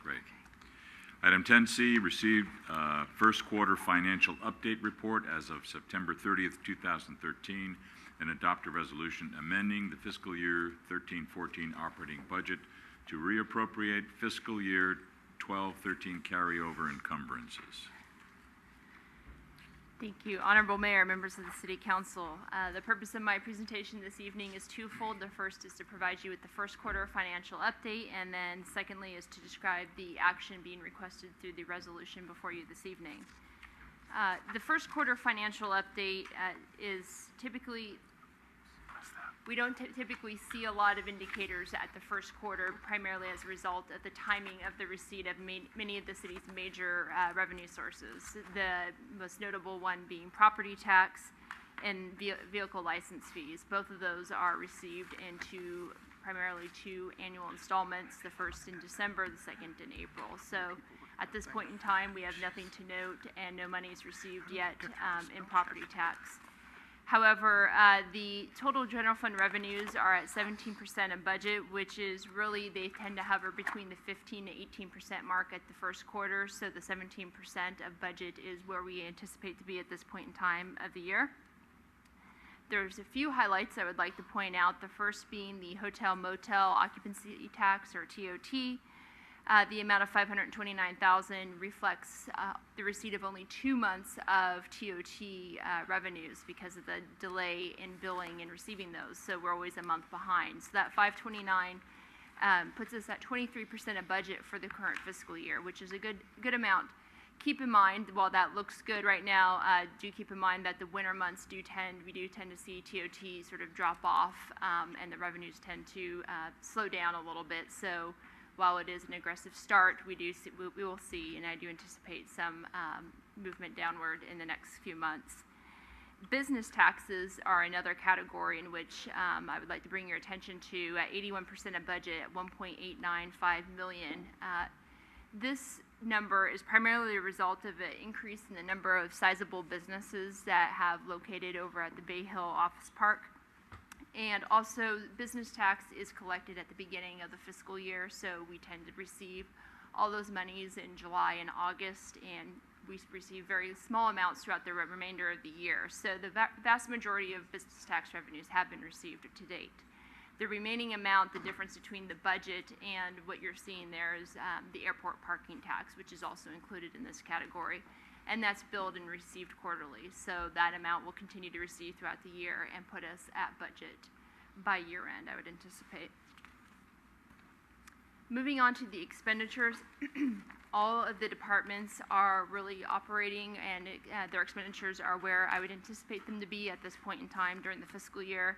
Great. Item 10C, received first quarter financial update report as of September 30th, 2013, and adopt a resolution amending the fiscal year 13-14 operating budget to reappropriate fiscal year 12-13 carryover encumbrances. Thank you. Honorable Mayor, members of the City Council. The purpose of my presentation this evening is twofold. The first is to provide you with the first quarter financial update, and then secondly is to describe the action being requested through the resolution before you this evening. The first quarter financial update is typically, we don't typically see a lot of indicators at the first quarter, primarily as a result of the timing of the receipt of many of the city's major revenue sources. The most notable one being property tax and vehicle license fees. Both of those are received in primarily two annual installments, the first in December, the second in April. So at this point in time, we have nothing to note and no money is received yet in property tax. However, the total general fund revenues are at 17% of budget, which is really, they tend to hover between the 15 to 18% mark at the first quarter. So the 17% of budget is where we anticipate to be at this point in time of the year. There's a few highlights I would like to point out. The first being the hotel motel occupancy tax, or TOT. The amount of $529,000 reflects the receipt of only 2 months of TOT revenues because of the delay in billing and receiving those. So we're always a month behind. So that $529,000 puts us at 23% of budget for the current fiscal year, which is a good amount. Keep in mind, while that looks good right now, do keep in mind that the winter months we do tend to see TOT sort of drop off, and the revenues tend to slow down a little bit. So while it is an aggressive start, we will see, and I do anticipate some movement downward in the next few months. Business taxes are another category in which I would like to bring your attention to. At 81% of budget, at $1.895 million. This number is primarily a result of an increase in the number of sizable businesses that have located over at the Bay Hill Office Park. And also, business tax is collected at the beginning of the fiscal year, so we tend to receive all those monies in July and August, and we receive very small amounts throughout the remainder of the year. So the vast majority of business tax revenues have been received to date. The remaining amount, the difference between the budget and what you're seeing there, is the airport parking tax, which is also included in this category. And that's billed and received quarterly. So that amount will continue to receive throughout the year and put us at budget by year end, I would anticipate. Moving on to the expenditures, all of the departments are really operating, and their expenditures are where I would anticipate them to be at this point in time during the fiscal year.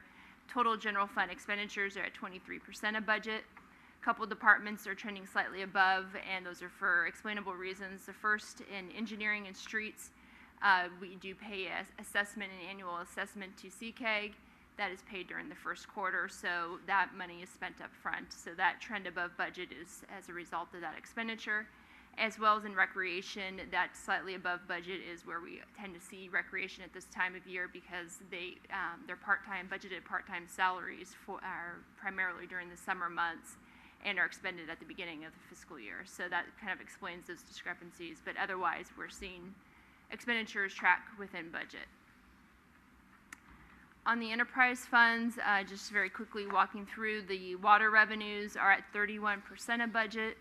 Total general fund expenditures are at 23% of budget. A couple departments are trending slightly above, and those are for explainable reasons. The first, in engineering and streets, we do pay an annual assessment to CCAG. That is paid during the first quarter, so that money is spent up front. So that trend above budget is as a result of that expenditure. As well as in recreation, that slightly above budget is where we tend to see recreation at this time of year, because their budgeted part-time salaries are primarily during the summer months and are expended at the beginning of the fiscal year. So that kind of explains those discrepancies, but otherwise we're seeing expenditures track within budget. On the enterprise funds, just very quickly walking through, the water revenues are at 31% of budget,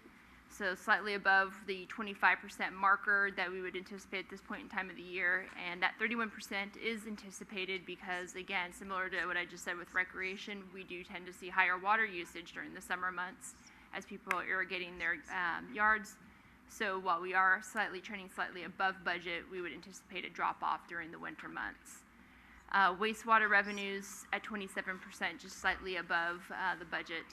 so slightly above the 25% marker that we would anticipate at this point in time of the year. And that 31% is anticipated because, again, similar to what I just said with recreation, we do tend to see higher water usage during the summer months as people are irrigating their yards. So while we are trending slightly above budget, we would anticipate a drop off during the winter months. Wastewater revenues at 27%, just slightly above the budget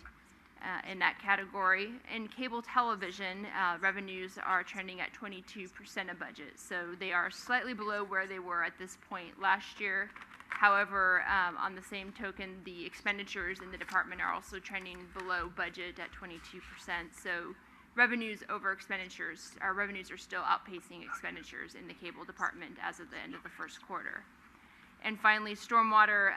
in that category. In cable television, revenues are trending at 22% of budget, so they are slightly below where they were at this point last year. However, on the same token, the expenditures in the department are also trending below budget at 22%. So revenues over expenditures, our revenues are still outpacing expenditures in the cable department as of the end of the first quarter. And finally, stormwater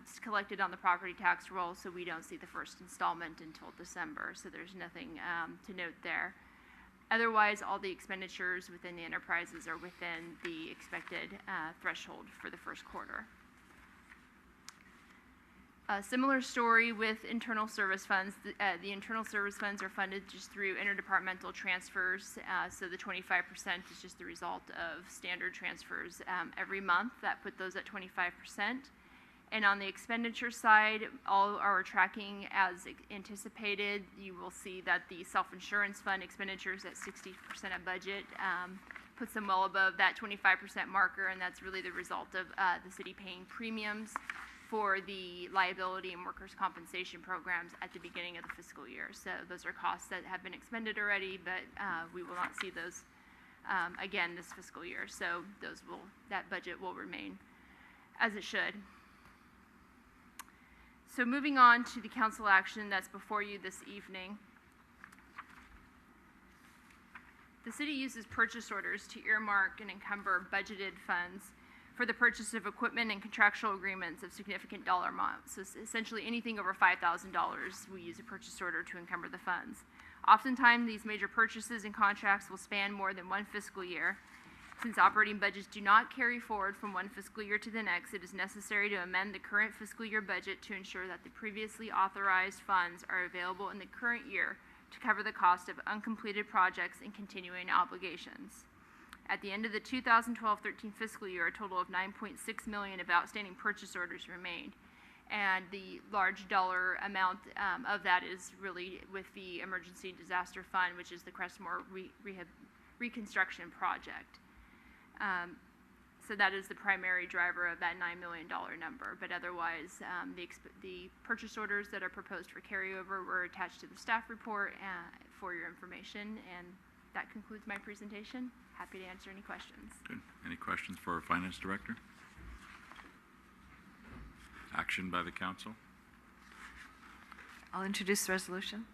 is collected on the property tax roll, so we don't see the first installment until December, so there's nothing to note there. Otherwise, all the expenditures within the enterprises are within the expected threshold for the first quarter. A similar story with internal service funds. The internal service funds are funded just through interdepartmental transfers, so the 25% is just the result of standard transfers every month that put those at 25%. And on the expenditure side, all are tracking as anticipated. You will see that the self-insurance fund expenditures at 60% of budget puts them well above that 25% marker, and that's really the result of the city paying premiums for the liability and workers' compensation programs at the beginning of the fiscal year. So those are costs that have been expended already, but we will not see those again this fiscal year. So that budget will remain as it should. So moving on to the council action that's before you this evening. The city uses purchase orders to earmark and encumber budgeted funds for the purchase of equipment and contractual agreements of significant dollar amounts. So essentially anything over $5,000, we use a purchase order to encumber the funds. Oftentimes, these major purchases and contracts will span more than one fiscal year. Since operating budgets do not carry forward from one fiscal year to the next, it is necessary to amend the current fiscal year budget to ensure that the previously authorized funds are available in the current year to cover the cost of uncompleted projects and continuing obligations. At the end of the 2012-13 fiscal year, a total of $9.6 million of outstanding purchase orders remained. And the large dollar amount of that is really with the Emergency Disaster Fund, which is the Crestmore Reconstruction Project. So that is the primary driver of that $9 million number. But otherwise, the purchase orders that are proposed for carryover were attached to the staff report for your information. And that concludes my presentation. Happy to answer any questions. Good. Any questions for our Finance Director? Action by the council? I'll introduce the resolution.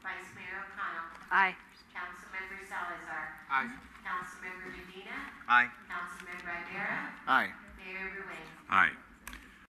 Vice Mayor O'Connell. Aye. Councilmember Salazar. Aye. Councilmember Medina. Aye. Councilmember Rivera. Aye. Mayor Ruane. Aye.